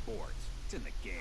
Sports. It's in the game.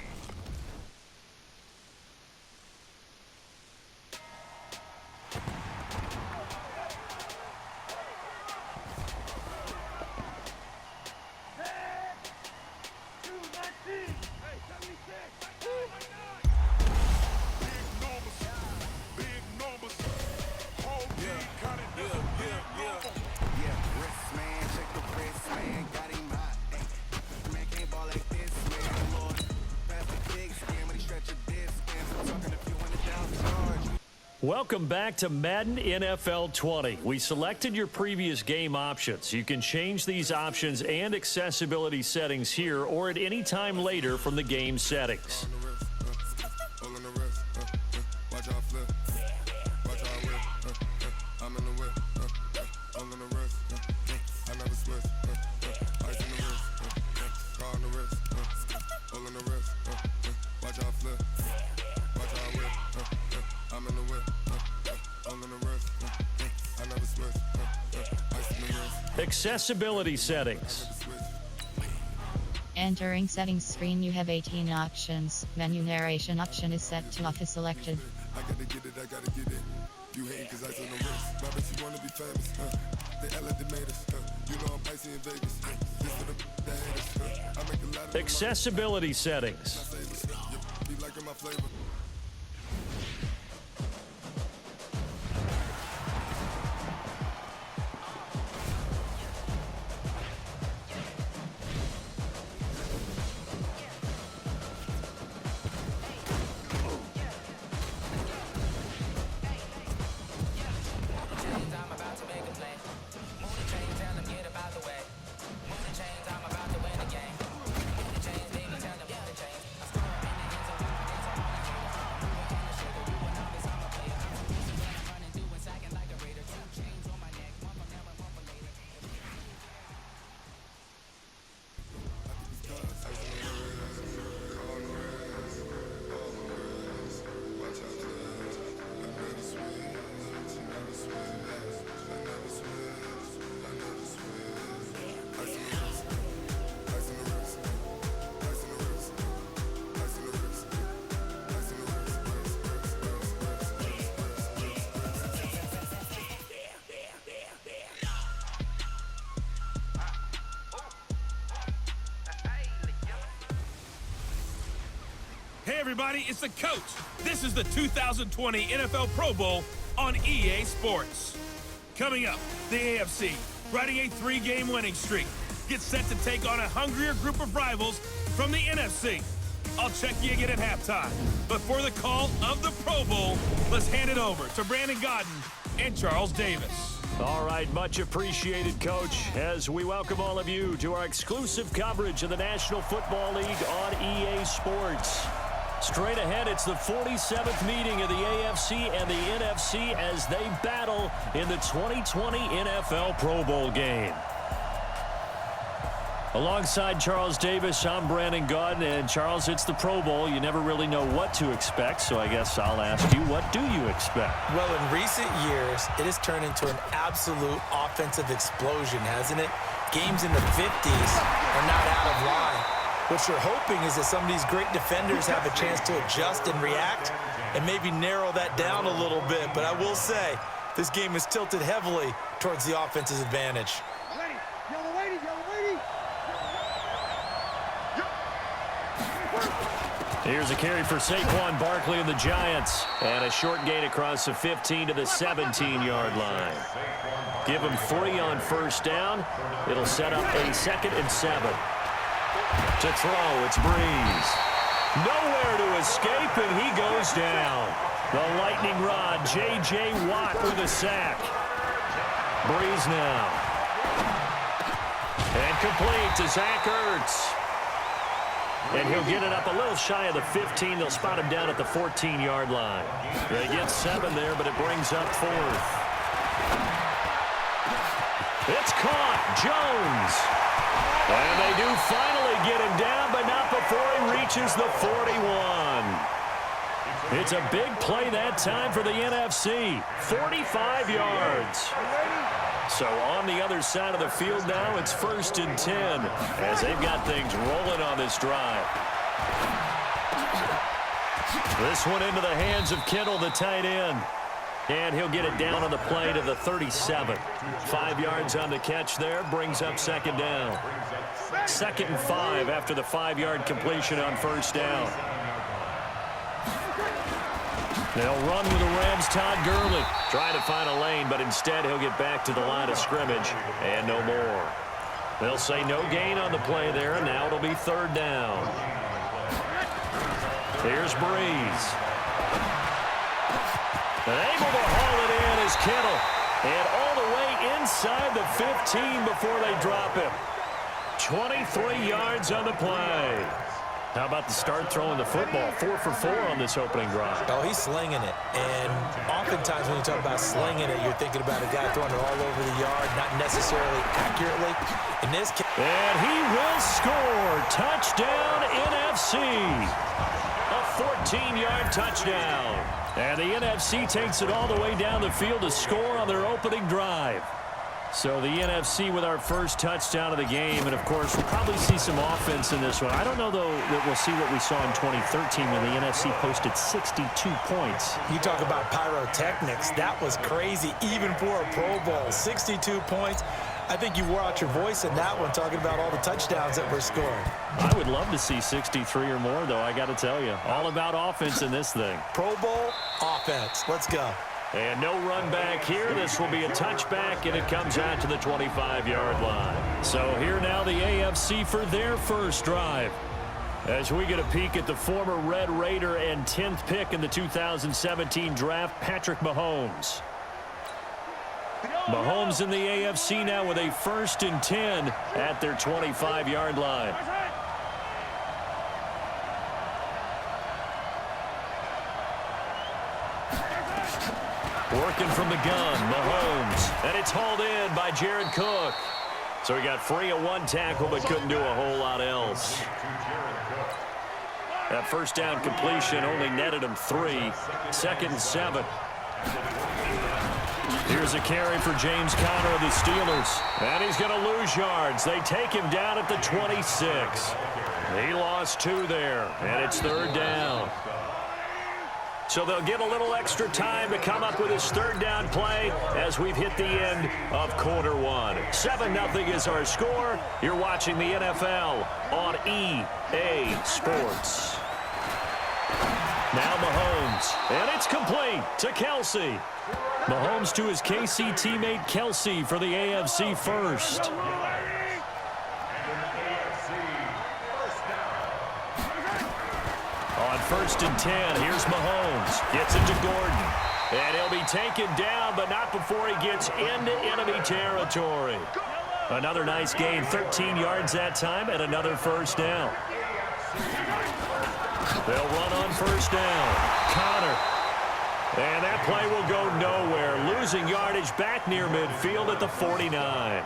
Welcome back to Madden NFL 20. We selected your previous game options. You can change these options and accessibility settings here or at any time later from the game settings. Accessibility settings. Entering settings screen, you have 18 options. Menu narration option is set to off is selected. I gotta get it, I gotta get it. You hating cause I on the wrist. My bitch, you wanna be famous. They act like they made us. You know I'm icy in Vegas. This for the haters. I make a lot of Accessibility settings. be liking my flavor. Hey everybody, it's the coach. This is the 2020 NFL Pro Bowl on EA Sports. Coming up, the AFC, riding a 3-game winning streak, gets set to take on a hungrier group of rivals from the NFC. I'll check you again at halftime. But for the call of the Pro Bowl, let's hand it over to Brandon Godden and Charles Davis. All right, much appreciated, Coach, as we welcome all of you to our exclusive coverage of the National Football League on EA Sports. Straight ahead, it's the 47th meeting of the AFC and the NFC as they battle in the 2020 NFL Pro Bowl game. Alongside Charles Davis, I'm Brandon Godden, and Charles, it's the Pro Bowl. You never really know what to expect, so I guess I'll ask you, what do you expect? Well, in recent years, it has turned into an absolute offensive explosion, hasn't it? Games in the 50s are not out of line. What you're hoping is that some of these great defenders have a chance to adjust and react and maybe narrow that down a little bit. But I will say, this game is tilted heavily towards the offense's advantage. Here's a carry for Saquon Barkley and the Giants. And a short gain across the 15 to the 17-yard line. Give him 3 on first down. It'll set up a 2nd and 7. To throw, it's Breeze. Nowhere to escape, and he goes down. The lightning rod, J.J. Watt with a sack. Breeze now. And complete to Zach Ertz. And he'll get it up a little shy of the 15. They'll spot him down at the 14-yard line. They get 7 there, but it brings up 4th. It's caught. Jones. And they do finally get him down, but not before he reaches the 41. It's a big play that time for the NFC. 45 yards. So on the other side of the field now, it's 1st and 10 as they've got things rolling on this drive. This one into the hands of Kittle, the tight end. And he'll get it down on the play to the 37. 5 yards on the catch there, brings up 2nd down. 2nd and 5 after the 5-yard completion on 1st down. They'll run with the Rams' Todd Gurley. Trying to find a lane, but instead he'll get back to the line of scrimmage and no more. They'll say no gain on the play there, and now it'll be 3rd down. Here's Breeze. And able to haul it in is Kittle. And all the way inside the 15 before they drop him. 23 yards on the play. How about the start throwing the football? 4 for 4 on this opening drive. Oh, he's slinging it. And oftentimes when you talk about slinging it, you're thinking about a guy throwing it all over the yard, not necessarily accurately. In this case, and he will score. Touchdown, NFC. A 14-yard touchdown. And the NFC takes it all the way down the field to score on their opening drive. So the NFC with our first touchdown of the game. And, of course, we'll probably see some offense in this one. I don't know, though, that we'll see what we saw in 2013 when the NFC posted 62 points. You talk about pyrotechnics. That was crazy, even for a Pro Bowl. 62 points. I think you wore out your voice in that one, talking about all the touchdowns that were scored. I would love to see 63 or more, though, I got to tell you. All about offense in this thing. Pro Bowl offense. Let's go. And no run back here. This will be a touchback, and it comes out to the 25-yard line. So here now the AFC for their first drive. As we get a peek at the former Red Raider and 10th pick in the 2017 draft, Patrick Mahomes. Mahomes in the AFC now with a 1st and 10 at their 25-yard line. Working from the gun, Mahomes. And it's hauled in by Jared Cook. So he got free of 1 tackle but couldn't do a whole lot else. That 1st down completion only netted him 3. 2nd and 7. Here's a carry for James Conner of the Steelers. And he's going to lose yards. They take him down at the 26. He lost 2 there. And it's 3rd down. So they'll get a little extra time to come up with his 3rd down play as we've hit the end of quarter 1. 7-0 is our score. You're watching the NFL on EA Sports. Now Mahomes, and it's complete to Kelsey. Mahomes to his KC teammate Kelsey for the AFC first. On 1st and 10, here's Mahomes. Gets it to Gordon. And he'll be taken down, but not before he gets into enemy territory. Another nice gain, 13 yards that time, and another 1st down. They'll run on 1st down. Conner. And that play will go nowhere. Losing yardage back near midfield at the 49.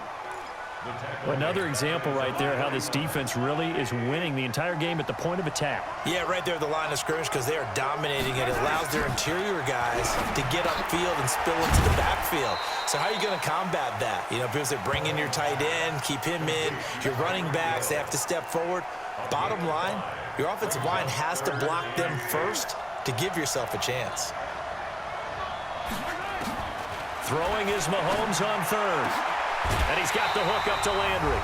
Another example right there how this defense really is winning the entire game at the point of attack. Yeah, right there at the line of scrimmage because they are dominating it. It allows their interior guys to get upfield and spill into the backfield. So how are you going to combat that? You know, because they bring in your tight end, keep him in. Your running backs, they have to step forward. Bottom line, your offensive line has to block them first to give yourself a chance. Throwing is Mahomes on 3rd. And he's got the hook up to Landry.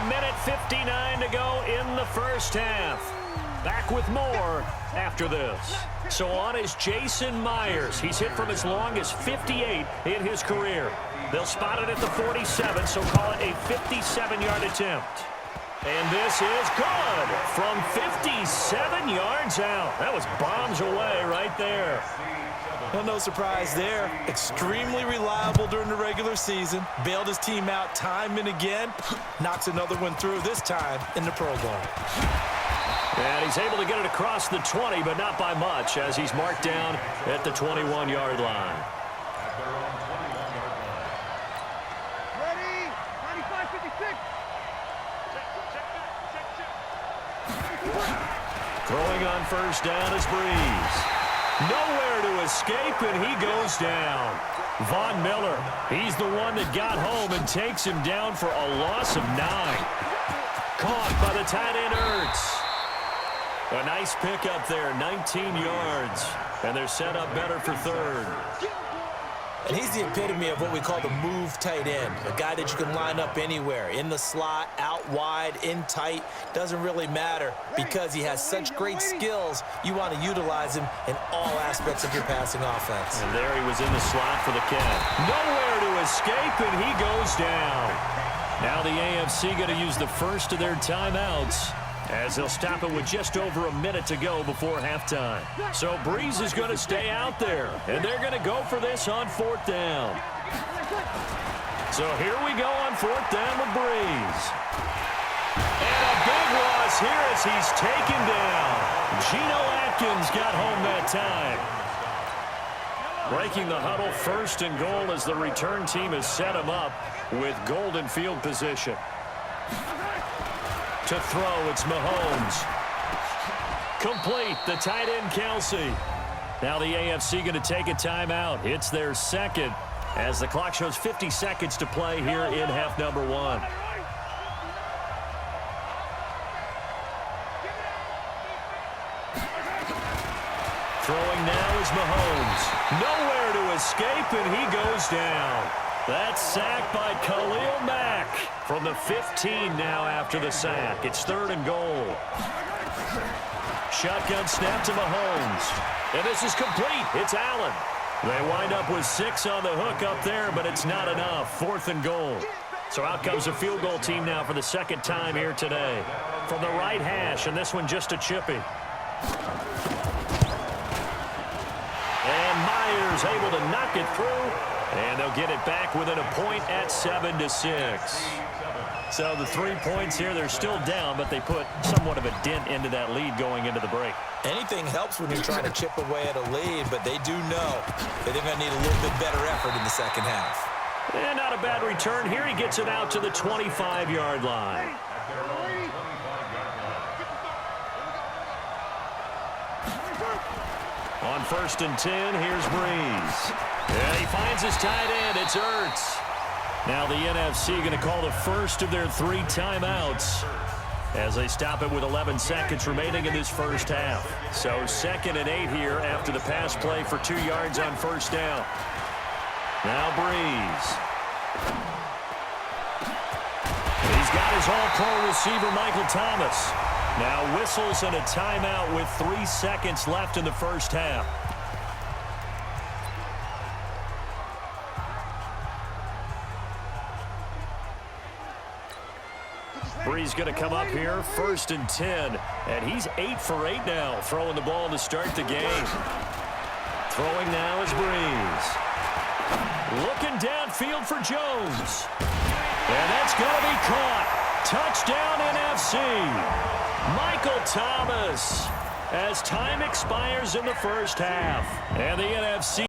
1:59 to go in the 1st half. Back with more after this. So on is Jason Myers. He's hit from as long as 58 in his career. They'll spot it at the 47, so call it a 57-yard attempt. And this is good from 57 yards out. That was bombs away right there. Well, no surprise there. Extremely reliable during the regular season. Bailed his team out time and again. Knocks another one through, this time in the Pro Bowl. And he's able to get it across the 20, but not by much, as he's marked down at the 21-yard line. Ready? 95-56. Throwing on 1st down is Breeze. Nowhere to escape, and he goes down. Von Miller, he's the one that got home and takes him down for a loss of 9. Caught by the tight end Ertz. A nice pickup there, 19 yards. And they're set up better for third. And he's the epitome of what we call the move tight end, a guy that you can line up anywhere, in the slot, out wide, in tight, doesn't really matter because he has such great skills. You want to utilize him in all aspects of your passing offense. And there he was in the slot for the catch. Nowhere to escape, and he goes down. Now the AFC going to use the first of their timeouts as they'll stop it with just over a minute to go before halftime. So Breeze is going to stay out there, and they're going to go for this on 4th down. So here we go on 4th down with Breeze. And a big loss here as he's taken down. Geno Atkins got home that time. Breaking the huddle, 1st and goal as the return team has set him up with golden field position. To throw, it's Mahomes. Complete, the tight end Kelsey. Now the AFC going to take a timeout. It's their second as the clock shows 50 seconds to play here in half number 1. Throwing now is Mahomes. Nowhere to escape, and he goes down. That's sacked by Khalil Mack from the 15 now after the sack. It's 3rd and goal. Shotgun snap to Mahomes. And this is complete. It's Allen. They wind up with 6 on the hook up there, but it's not enough. 4th and goal. So out comes a field goal team now for the second time here today. From the right hash, and this one just a chippy. And Myers able to knock it through. And they'll get it back within a point at 7-6. So the 3 points here, they're still down, but they put somewhat of a dent into that lead going into the break. Anything helps when you're trying to chip away at a lead, but they do know that they're going to need a little bit better effort in the second half. And not a bad return here. He gets it out to the 25-yard line. On 1st and 10, here's Breeze. And he finds his tight end. It's Ertz. Now the NFC going to call the first of their 3 timeouts as they stop it with 11 seconds remaining in this first half. So 2nd and 8 here after the pass play for 2 yards on 1st down. Now Breeze. He's got his all-pro receiver, Michael Thomas. Now whistles and a timeout with 3 seconds left in the first half. Breeze going to come up here, 1st and 10. And he's 8 for 8 now, throwing the ball to start the game. Throwing now is Breeze. Looking downfield for Jones. And that's going to be caught. Touchdown NFC. Michael Thomas as time expires in the first half. And the NFC